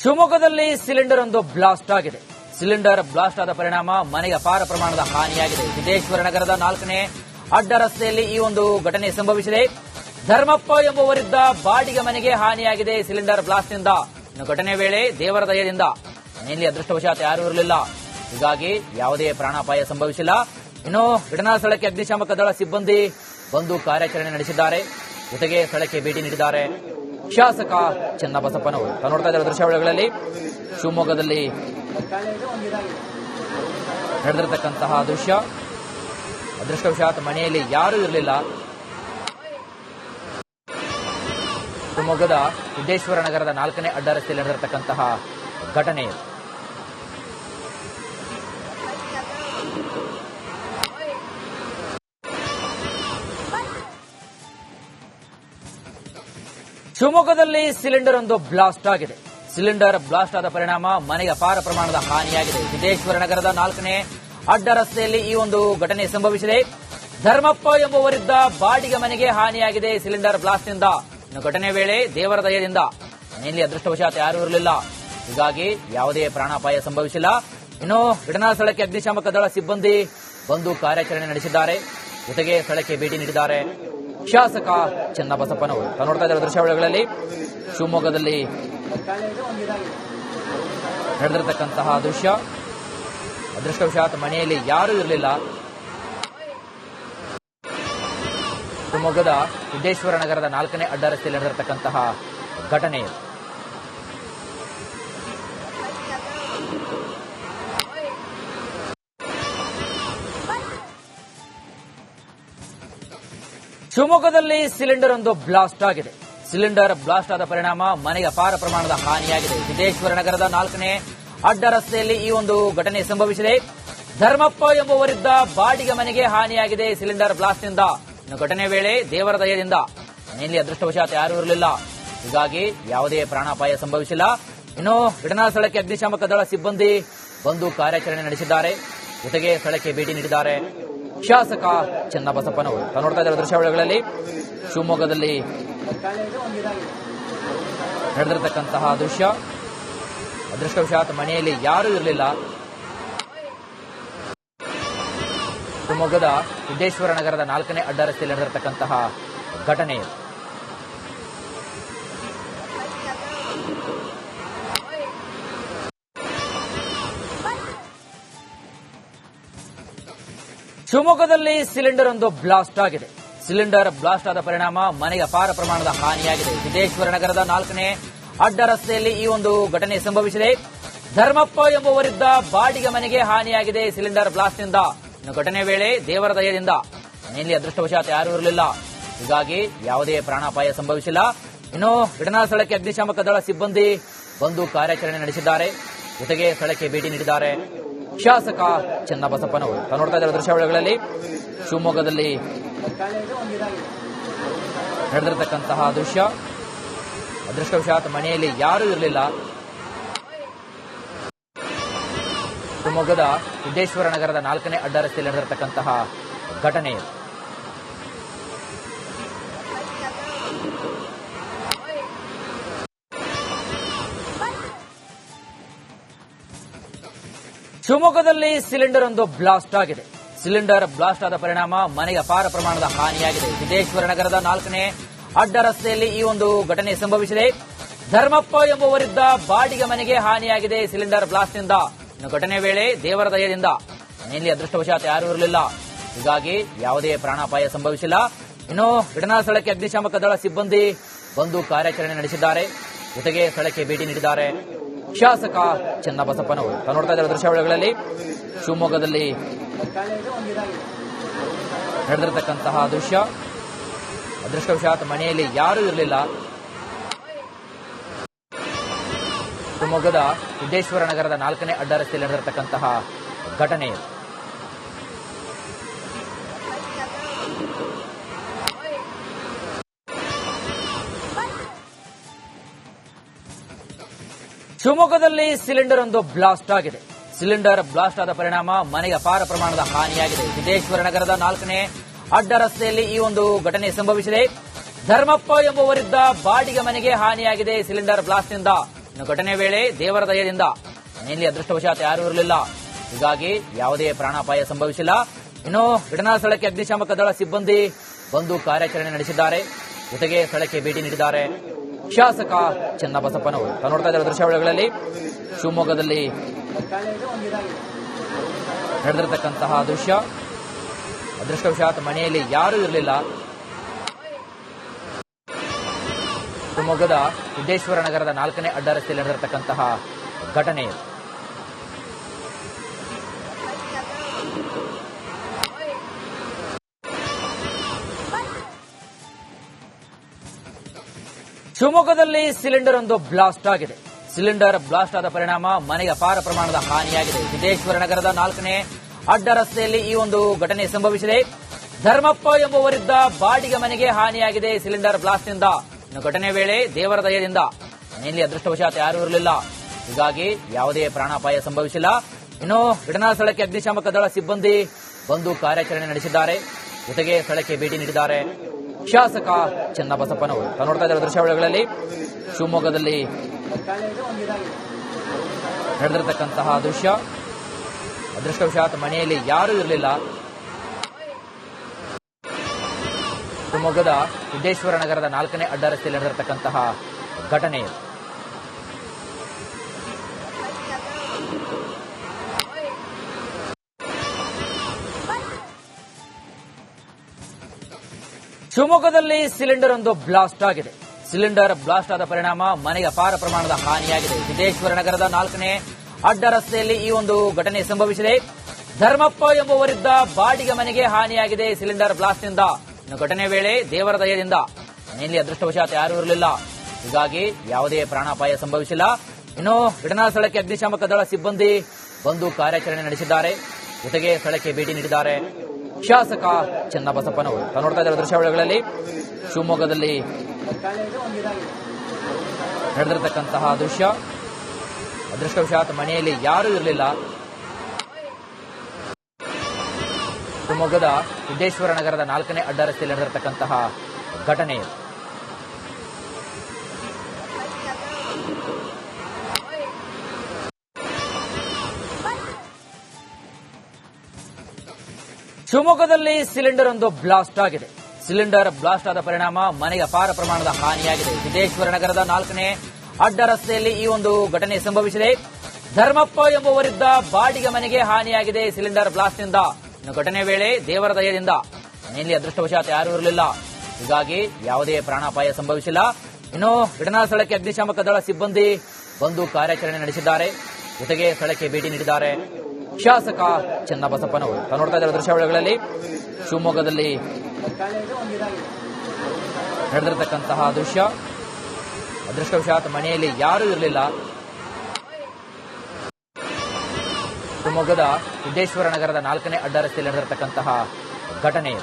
ಶಿವಮೊಗ್ಗದಲ್ಲಿ ಸಿಲಿಂಡರ್ ಒಂದು ಬ್ಲಾಸ್ಟ್ ಆಗಿದೆ. ಸಿಲಿಂಡರ್ ಬ್ಲಾಸ್ಟ್ ಆದ ಪರಿಣಾಮ ಮನೆಗೆ ಅಪಾರ ಪ್ರಮಾಣದ ಹಾನಿಯಾಗಿದೆ. ಸಿದ್ದೇಶ್ವರ ನಗರದ 4ನೇ ಅಡ್ಡ ರಸ್ತೆಯಲ್ಲಿ ಈ ಒಂದು ಘಟನೆ ಸಂಭವಿಸಿದೆ. ಧರ್ಮಪ್ಪ ಎಂಬುವರಿದ್ದ ಬಾಡಿಗೆ ಮನೆಗೆ ಹಾನಿಯಾಗಿದೆ ಸಿಲಿಂಡರ್ ಬ್ಲಾಸ್ಟ್ನಿಂದ. ಇನ್ನು ಘಟನೆ ವೇಳೆ ದೇವರ ದಯದಿಂದ ಮನೆಯಲ್ಲಿ ಅದೃಷ್ಟವಶಾತ್ ಯಾರೂ ಇರಲಿಲ್ಲ, ಹೀಗಾಗಿ ಯಾವುದೇ ಪ್ರಾಣಾಪಾಯ ಸಂಭವಿಸಿಲ್ಲ. ಇನ್ನು ಘಟನಾ ಸ್ಥಳಕ್ಕೆ ಅಗ್ನಿಶಾಮಕ ದಳ ಸಿಬ್ಬಂದಿ ಬಂದು ಕಾರ್ಯಾಚರಣೆ ನಡೆಸಿದ್ದಾರೆ. ಜೊತೆಗೆ ಸ್ಥಳಕ್ಕೆ ಭೇಟಿ ನೀಡಿದ್ದಾರೆ ಶಾಸಕ ಚನ್ನಬಸಪ್ಪನವರು. ನೋಡ್ತಾ ಇದ್ದಾರೆ ದೃಶ್ಯಾವಳಿಗಳಲ್ಲಿ ಶಿವಮೊಗ್ಗದಲ್ಲಿ ನಡೆದಿರತಕ್ಕಂತಹ ದೃಶ್ಯ. ಅದೃಷ್ಟವಶಾತ್ ಮನೆಯಲ್ಲಿ ಯಾರೂ ಇರಲಿಲ್ಲ. ಶಿವಮೊಗ್ಗದ ಸಿದ್ದೇಶ್ವರ ನಗರದ 4ನೇ ಅಡ್ಡ ರಸ್ತೆಯಲ್ಲಿ ನಡೆದಿರತಕ್ಕಂತಹ ಘಟನೆ. ಶಿವಮೊಗ್ಗದಲ್ಲಿ ಸಿಲಿಂಡರ್ ಒಂದು ಬ್ಲಾಸ್ಟ್ ಆಗಿದೆ. ಸಿಲಿಂಡರ್ ಬ್ಲಾಸ್ಟ್ ಆದ ಪರಿಣಾಮ ಮನೆಗೆ ಅಪಾರ ಪ್ರಮಾಣದ ಹಾನಿಯಾಗಿದೆ. ಸಿದ್ದೇಶ್ವರ ನಗರದ 4ನೇ ಅಡ್ಡ ರಸ್ತೆಯಲ್ಲಿ ಈ ಒಂದು ಘಟನೆ ಸಂಭವಿಸಿದೆ. ಧರ್ಮಪ್ಪ ಎಂಬುವರಿದ್ದ ಬಾಡಿಗೆ ಮನೆಗೆ ಹಾನಿಯಾಗಿದೆ ಸಿಲಿಂಡರ್ ಬ್ಲಾಸ್ಟ್ನಿಂದ. ಇನ್ನು ಘಟನೆ ವೇಳೆ ದೇವರ ದಯದಿಂದ ಮನೆಯಲ್ಲಿ ಅದೃಷ್ಟವಶಾತ್ ಯಾರೂ ಇರಲಿಲ್ಲ, ಹೀಗಾಗಿ ಯಾವುದೇ ಪ್ರಾಣಾಪಾಯ ಸಂಭವಿಸಿಲ್ಲ. ಇನ್ನು ಘಟನಾ ಸ್ಥಳಕ್ಕೆ ಅಗ್ನಿಶಾಮಕ ದಳ ಸಿಬ್ಬಂದಿ ಬಂದು ಕಾರ್ಯಾಚರಣೆ ನಡೆಸಿದ್ದಾರೆ. ಜೊತೆಗೆ ಸ್ಥಳಕ್ಕೆ ಭೇಟಿ ನೀಡಿದ್ದಾರೆ ಶಾಸಕ ಚನ್ನಬಸಪ್ಪನವರು. ನೋಡ್ತಾ ಇದ್ದಾರೆ ದೃಶ್ಯಾವಳಿಗಳಲ್ಲಿ ಶಿವಮೊಗ್ಗದಲ್ಲಿ ನಡೆದಿರತಕ್ಕಂತಹ ದೃಶ್ಯ. ಅದೃಷ್ಟವಶಾತ್ ಮನೆಯಲ್ಲಿ ಯಾರೂ ಇರಲಿಲ್ಲ. ಶಿವಮೊಗ್ಗದ ಸಿದ್ದೇಶ್ವರ ನಗರದ 4ನೇ ಅಡ್ಡ ರಸ್ತೆಯಲ್ಲಿ ನಡೆದಿರತಕ್ಕಂತಹ ಘಟನೆ. ಶಿವಮೊಗ್ಗದಲ್ಲಿ ಸಿಲಿಂಡರ್ ಒಂದು ಬ್ಲಾಸ್ಟ್ ಆಗಿದೆ. ಸಿಲಿಂಡರ್ ಬ್ಲಾಸ್ಟ್ ಆದ ಪರಿಣಾಮ ಮನೆಗೆ ಅಪಾರ ಪ್ರಮಾಣದ ಹಾನಿಯಾಗಿದೆ. ಸಿದ್ದೇಶ್ವರ ನಗರದ 4ನೇ ಅಡ್ಡ ರಸ್ತೆಯಲ್ಲಿ ಈ ಒಂದು ಘಟನೆ ಸಂಭವಿಸಿದೆ. ಧರ್ಮಪ್ಪ ಎಂಬುವರಿದ್ದ ಬಾಡಿಗೆ ಮನೆಗೆ ಹಾನಿಯಾಗಿದೆ ಸಿಲಿಂಡರ್ ಬ್ಲಾಸ್ಟ್ನಿಂದ. ಇನ್ನು ಘಟನೆ ವೇಳೆ ದೇವರ ದಯದಿಂದ ಮನೆಯಲ್ಲಿ ಅದೃಷ್ಟವಶಾತ್ ಯಾರೂ ಇರಲಿಲ್ಲ, ಹೀಗಾಗಿ ಯಾವುದೇ ಪ್ರಾಣಾಪಾಯ ಸಂಭವಿಸಿಲ್ಲ. ಇನ್ನು ಘಟನಾ ಸ್ಥಳಕ್ಕೆ ಅಗ್ನಿಶಾಮಕ ದಳ ಸಿಬ್ಬಂದಿ ಬಂದು ಕಾರ್ಯಾಚರಣೆ ನಡೆಸಿದ್ದಾರೆ. ಜೊತೆಗೆ ಸ್ಥಳಕ್ಕೆ ಭೇಟಿ ನೀಡಿದ್ದಾರೆ ಶಾಸಕ ಚನ್ನಬಸಪ್ಪನವರು. ನೋಡ್ತಾ ಇದ್ದಾರೆ ದೃಶ್ಯಾವಳಿಗಳಲ್ಲಿ ಶಿವಮೊಗ್ಗದಲ್ಲಿ ನಡೆದಿರತಕ್ಕಂತಹ ದೃಶ್ಯ. ಅದೃಷ್ಟವಶಾತ್ ಮನೆಯಲ್ಲಿ ಯಾರೂ ಇರಲಿಲ್ಲ. ಶಿವಮೊಗ್ಗದ ಸಿದ್ದೇಶ್ವರ ನಗರದ 4ನೇ ಅಡ್ಡ ರಸ್ತೆಯಲ್ಲಿ ನಡೆದಿರತಕ್ಕಂತಹ ಘಟನೆ. ಶಿವಮೊಗ್ಗದಲ್ಲಿ ಸಿಲಿಂಡರ್ ಒಂದು ಬ್ಲಾಸ್ಟ್ ಆಗಿದೆ. ಸಿಲಿಂಡರ್ ಬ್ಲಾಸ್ಟ್ ಆದ ಪರಿಣಾಮ ಮನೆಗೆ ಅಪಾರ ಪ್ರಮಾಣದ ಹಾನಿಯಾಗಿದೆ. ಸಿದ್ದೇಶ್ವರ ನಗರದ 4ನೇ ಅಡ್ಡ ರಸ್ತೆಯಲ್ಲಿ ಈ ಒಂದು ಘಟನೆ ಸಂಭವಿಸಿದೆ. ಧರ್ಮಪ್ಪ ಎಂಬುವರಿದ್ದ ಬಾಡಿಗೆ ಮನೆಗೆ ಹಾನಿಯಾಗಿದೆ ಸಿಲಿಂಡರ್ ಬ್ಲಾಸ್ಟ್ನಿಂದ. ಇನ್ನು ಘಟನೆ ವೇಳೆ ದೇವರ ದಯದಿಂದ ಮನೆಯಲ್ಲಿ ಅದೃಷ್ಟವಶಾತ್ ಯಾರೂ ಇರಲಿಲ್ಲ, ಹೀಗಾಗಿ ಯಾವುದೇ ಪ್ರಾಣಾಪಾಯ ಸಂಭವಿಸಿಲ್ಲ. ಇನ್ನು ಘಟನಾ ಸ್ಥಳಕ್ಕೆ ಅಗ್ನಿಶಾಮಕ ದಳ ಸಿಬ್ಬಂದಿ ಬಂದು ಕಾರ್ಯಾಚರಣೆ ನಡೆಸಿದ್ದಾರೆ. ಜೊತೆಗೆ ಸ್ಥಳಕ್ಕೆ ಭೇಟಿ ನೀಡಿದ್ದಾರೆ ಶಾಸಕ ಚನ್ನಬಸಪ್ಪನವರು. ನೋಡ್ತಾ ಇದ್ದಾರೆ ದೃಶ್ಯಾವಳಿಗಳಲ್ಲಿ ಶಿವಮೊಗ್ಗದಲ್ಲಿ ನಡೆದಿರತಕ್ಕಂತಹ ದೃಶ್ಯ. ಅದೃಷ್ಟವಶಾತ್ ಮನೆಯಲ್ಲಿ ಯಾರೂ ಇರಲಿಲ್ಲ. ಶಿವಮೊಗ್ಗದ ಸಿದ್ದೇಶ್ವರ ನಗರದ 4ನೇ ಅಡ್ಡ ರಸ್ತೆಯಲ್ಲಿ ನಡೆದಿರತಕ್ಕಂತಹ ಘಟನೆ. ಶಿವಮೊಗ್ಗದಲ್ಲಿ ಸಿಲಿಂಡರ್ ಒಂದು ಬ್ಲಾಸ್ಟ್ ಆಗಿದೆ. ಸಿಲಿಂಡರ್ ಬ್ಲಾಸ್ಟ್ ಆದ ಪರಿಣಾಮ ಮನೆಗೆ ಅಪಾರ ಪ್ರಮಾಣದ ಹಾನಿಯಾಗಿದೆ. ಸಿದ್ದೇಶ್ವರ ನಗರದ 4ನೇ ಅಡ್ಡ ರಸ್ತೆಯಲ್ಲಿ ಈ ಒಂದು ಘಟನೆ ಸಂಭವಿಸಿದೆ. ಧರ್ಮಪ್ಪ ಎಂಬುವರಿದ್ದ ಬಾಡಿಗೆ ಮನೆಗೆ ಹಾನಿಯಾಗಿದೆ ಸಿಲಿಂಡರ್ ಬ್ಲಾಸ್ಟ್ನಿಂದ. ಇನ್ನು ಘಟನೆ ವೇಳೆ ದೇವರ ದಯದಿಂದ ಮನೆಯಲ್ಲಿ ಅದೃಷ್ಟವಶಾತ್ ಯಾರೂ ಇರಲಿಲ್ಲ, ಹೀಗಾಗಿ ಯಾವುದೇ ಪ್ರಾಣಾಪಾಯ ಸಂಭವಿಸಿಲ್ಲ. ಇನ್ನು ಘಟನಾ ಸ್ಥಳಕ್ಕೆ ಅಗ್ನಿಶಾಮಕ ದಳ ಸಿಬ್ಬಂದಿ ಬಂದು ಕಾರ್ಯಾಚರಣೆ ನಡೆಸಿದ್ದಾರೆ. ಜೊತೆಗೆ ಸ್ಥಳಕ್ಕೆ ಭೇಟಿ ನೀಡಿದ್ದಾರೆ ಶಾಸಕ ಚನ್ನಬಸಪ್ಪನವರು. ನೋಡ್ತಾ ಇದ್ದಾರೆ ದೃಶ್ಯಾವಳಿಗಳಲ್ಲಿ ಶಿವಮೊಗ್ಗದಲ್ಲಿ ನಡೆದಿರತಕ್ಕಂತಹ ದೃಶ್ಯ. ಅದೃಷ್ಟವಶಾತ್ ಮನೆಯಲ್ಲಿ ಯಾರೂ ಇರಲಿಲ್ಲ. ಶಿವಮೊಗ್ಗದ ಸಿದ್ದೇಶ್ವರ ನಗರದ 4ನೇ ಅಡ್ಡ ರಸ್ತೆಯಲ್ಲಿ ನಡೆದಿರತಕ್ಕಂತಹ ಘಟನೆ. ಶಿವಮೊಗ್ಗದಲ್ಲಿ ಸಿಲಿಂಡರ್ ಒಂದು ಬ್ಲಾಸ್ಟ್ ಆಗಿದೆ. ಸಿಲಿಂಡರ್ ಬ್ಲಾಸ್ಟ್ ಆದ ಪರಿಣಾಮ ಮನೆಗೆ ಅಪಾರ ಪ್ರಮಾಣದ ಹಾನಿಯಾಗಿದೆ. ಸಿದ್ದೇಶ್ವರ ನಗರದ 4ನೇ ಅಡ್ಡ ರಸ್ತೆಯಲ್ಲಿ ಈ ಒಂದು ಘಟನೆ ಸಂಭವಿಸಿದೆ. ಧರ್ಮಪ್ಪ ಎಂಬುವರಿದ್ದ ಬಾಡಿಗೆ ಮನೆಗೆ ಹಾನಿಯಾಗಿದೆ ಸಿಲಿಂಡರ್ ಬ್ಲಾಸ್ಟ್ನಿಂದ. ಇನ್ನು ಘಟನೆ ವೇಳೆ ದೇವರ ದಯದಿಂದ ಮನೆಯಲ್ಲಿ ಅದೃಷ್ಟವಶಾತ್ ಯಾರೂ ಇರಲಿಲ್ಲ. ಹೀಗಾಗಿ ಯಾವುದೇ ಪ್ರಾಣಾಪಾಯ ಸಂಭವಿಸಿಲ್ಲ. ಇನ್ನು ಘಟನಾ ಸ್ಥಳಕ್ಕೆ ಅಗ್ನಿಶಾಮಕ ದಳ ಸಿಬ್ಬಂದಿ ಬಂದು ಕಾರ್ಯಾಚರಣೆ ನಡೆಸಿದ್ದಾರೆ. ಜೊತೆಗೆ ಸ್ಥಳಕ್ಕೆ ಭೇಟಿ ನೀಡಿದ್ದಾರೆ ಶಾಸಕ ಚನ್ನಬಸಪ್ಪನವರು. ನೋಡ್ತಾ ಇದ್ದಾರೆ ದೃಶ್ಯಾವಳಿಗಳಲ್ಲಿ ಶಿವಮೊಗ್ಗದಲ್ಲಿ ನಡೆದಿರತಕ್ಕಂತಹ ದೃಶ್ಯ. ಅದೃಷ್ಟವಶಾತ್ ಮನೆಯಲ್ಲಿ ಯಾರೂ ಇರಲಿಲ್ಲ. ಶಿವಮೊಗ್ಗದ ಸಿದ್ದೇಶ್ವರ ನಗರದ 4ನೇ ಅಡ್ಡ ರಸ್ತೆಯಲ್ಲಿ ನಡೆದಿರತಕ್ಕಂತಹ ಘಟನೆ. ಶಿವಮೊಗ್ಗದಲ್ಲಿ ಸಿಲಿಂಡರ್ ಒಂದು ಬ್ಲಾಸ್ಟ್ ಆಗಿದೆ. ಸಿಲಿಂಡರ್ ಬ್ಲಾಸ್ಟ್ ಆದ ಪರಿಣಾಮ ಮನೆಗೆ ಅಪಾರ ಪ್ರಮಾಣದ ಹಾನಿಯಾಗಿದೆ. ಸಿದ್ದೇಶ್ವರ ನಗರದ 4ನೇ ಅಡ್ಡ ರಸ್ತೆಯಲ್ಲಿ ಈ ಒಂದು ಘಟನೆ ಸಂಭವಿಸಿದೆ. ಧರ್ಮಪ್ಪ ಎಂಬುವರಿದ್ದ ಬಾಡಿಗೆ ಮನೆಗೆ ಹಾನಿಯಾಗಿದೆ ಸಿಲಿಂಡರ್ ಬ್ಲಾಸ್ಟ್ನಿಂದ. ಇನ್ನು ಘಟನೆ ವೇಳೆ ದೇವರ ದಯದಿಂದ ಮನೆಯಲ್ಲಿ ಅದೃಷ್ಟವಶಾತ್ ಯಾರೂ ಇರಲಿಲ್ಲ. ಹೀಗಾಗಿ ಯಾವುದೇ ಪ್ರಾಣಾಪಾಯ ಸಂಭವಿಸಿಲ್ಲ. ಇನ್ನು ಘಟನಾ ಸ್ಥಳಕ್ಕೆ ಅಗ್ನಿಶಾಮಕ ದಳ ಸಿಬ್ಬಂದಿ ಬಂದು ಕಾರ್ಯಾಚರಣೆ ನಡೆಸಿದ್ದಾರೆ. ಜೊತೆಗೆ ಸ್ಥಳಕ್ಕೆ ಭೇಟಿ ನೀಡಿದ್ದಾರೆ ಶಾಸಕ ಚನ್ನಬಸಪ್ಪನವರು. ನೋಡ್ತಾ ಇದ್ದಾರೆ ದೃಶ್ಯಾವಳಿಗಳಲ್ಲಿ ಶಿವಮೊಗ್ಗದಲ್ಲಿ ನಡೆದಿರತಕ್ಕಂತಹ ದೃಶ್ಯ. ಅದೃಷ್ಟವಶಾತ್ ಮನೆಯಲ್ಲಿ ಯಾರೂ ಇರಲಿಲ್ಲ. ಶಿವಮೊಗ್ಗದ ಸಿದ್ದೇಶ್ವರ ನಗರದ 4ನೇ ಅಡ್ಡ ರಸ್ತೆಯಲ್ಲಿ ನಡೆದಿರತಕ್ಕಂತಹ ಘಟನೆ. ಶಿವಮೊಗ್ಗದಲ್ಲಿ ಸಿಲಿಂಡರ್ ಒಂದು ಬ್ಲಾಸ್ಟ್ ಆಗಿದೆ. ಸಿಲಿಂಡರ್ ಬ್ಲಾಸ್ಟ್ ಆದ ಪರಿಣಾಮ ಮನೆಗೆ ಅಪಾರ ಪ್ರಮಾಣದ ಹಾನಿಯಾಗಿದೆ. ಸಿದ್ದೇಶ್ವರ ನಗರದ 4ನೇ ಅಡ್ಡ ರಸ್ತೆಯಲ್ಲಿ ಈ ಒಂದು ಘಟನೆ ಸಂಭವಿಸಿದೆ. ಧರ್ಮಪ್ಪ ಎಂಬುವರಿದ್ದ ಬಾಡಿಗೆ ಮನೆಗೆ ಹಾನಿಯಾಗಿದೆ ಸಿಲಿಂಡರ್ ಬ್ಲಾಸ್ಟ್ನಿಂದ. ಇನ್ನು ಘಟನೆ ವೇಳೆ ದೇವರ ದಯದಿಂದ ಮನೆಯಲ್ಲಿ ಅದೃಷ್ಟವಶಾತ್ ಯಾರೂ ಇರಲಿಲ್ಲ. ಹೀಗಾಗಿ ಯಾವುದೇ ಪ್ರಾಣಾಪಾಯ ಸಂಭವಿಸಿಲ್ಲ. ಇನ್ನು ಘಟನಾ ಸ್ಥಳಕ್ಕೆ ಅಗ್ನಿಶಾಮಕ ದಳ ಸಿಬ್ಬಂದಿ ಬಂದು ಕಾರ್ಯಾಚರಣೆ ನಡೆಸಿದ್ದಾರೆ. ಜೊತೆಗೆ ಸ್ಥಳಕ್ಕೆ ಭೇಟಿ ನೀಡಿದ್ದಾರೆ ಶಾಸಕ ಚನ್ನಬಸಪ್ಪನವರು. ನೋಡ್ತಾ ಇದ್ದಾರೆ ದೃಶ್ಯಾವಳಿಗಳಲ್ಲಿ ಶಿವಮೊಗ್ಗದಲ್ಲಿ ನಡೆದಿರತಕ್ಕಂತಹ ದೃಶ್ಯ. ಅದೃಷ್ಟವಶಾತ್ ಮನೆಯಲ್ಲಿ ಯಾರೂ ಇರಲಿಲ್ಲ. ಶಿವಮೊಗ್ಗದ ಸಿದ್ದೇಶ್ವರ ನಗರದ 4ನೇ ಅಡ್ಡ ರಸ್ತೆಯಲ್ಲಿ ನಡೆದಿರತಕ್ಕಂತಹ ಘಟನೆ. ಶಿವಮೊಗ್ಗದಲ್ಲಿ ಸಿಲಿಂಡರ್ ಒಂದು ಬ್ಲಾಸ್ಟ್ ಆಗಿದೆ. ಸಿಲಿಂಡರ್ ಬ್ಲಾಸ್ಟ್ ಆದ ಪರಿಣಾಮ ಮನೆಗೆ ಅಪಾರ ಪ್ರಮಾಣದ ಹಾನಿಯಾಗಿದೆ. ಸಿದ್ದೇಶ್ವರ ನಗರದ 4ನೇ ಅಡ್ಡ ರಸ್ತೆಯಲ್ಲಿ ಈ ಒಂದು ಘಟನೆ ಸಂಭವಿಸಿದೆ. ಧರ್ಮಪ್ಪ ಎಂಬುವರಿದ್ದ ಬಾಡಿಗೆ ಮನೆಗೆ ಹಾನಿಯಾಗಿದೆ ಸಿಲಿಂಡರ್ ಬ್ಲಾಸ್ಟ್ನಿಂದ. ಇನ್ನು ಘಟನೆ ವೇಳೆ ದೇವರ ದಯದಿಂದ ಮನೆಯಲ್ಲಿ ಅದೃಷ್ಟವಶಾತ್ ಯಾರೂ ಇರಲಿಲ್ಲ. ಹೀಗಾಗಿ ಯಾವುದೇ ಪ್ರಾಣಾಪಾಯ ಸಂಭವಿಸಿಲ್ಲ. ಇನ್ನು ಘಟನಾ ಸ್ಥಳಕ್ಕೆ ಅಗ್ನಿಶಾಮಕ ದಳ ಸಿಬ್ಬಂದಿ ಬಂದು ಕಾರ್ಯಾಚರಣೆ ನಡೆಸಿದ್ದಾರೆ. ಜೊತೆಗೆ ಸ್ಥಳಕ್ಕೆ ಭೇಟಿ ನೀಡಿದ್ದಾರೆ ಶಾಸಕ ಚನ್ನಬಸಪ್ಪನವರು. ನೋಡ್ತಾ ಇದ್ದಾರೆ ದೃಶ್ಯಾವಳಿಗಳಲ್ಲಿ ಶಿವಮೊಗ್ಗದಲ್ಲಿ ನಡೆದಿರತಕ್ಕಂತಹ ದೃಶ್ಯ. ಅದೃಷ್ಟವಶಾತ್ ಮನೆಯಲ್ಲಿ ಯಾರೂ ಇರಲಿಲ್ಲ. ಶಿವಮೊಗ್ಗದ ಸಿದ್ದೇಶ್ವರ ನಗರದ 4ನೇ ಅಡ್ಡ ರಸ್ತೆಯಲ್ಲಿ ನಡೆದಿರತಕ್ಕಂತಹ ಘಟನೆ.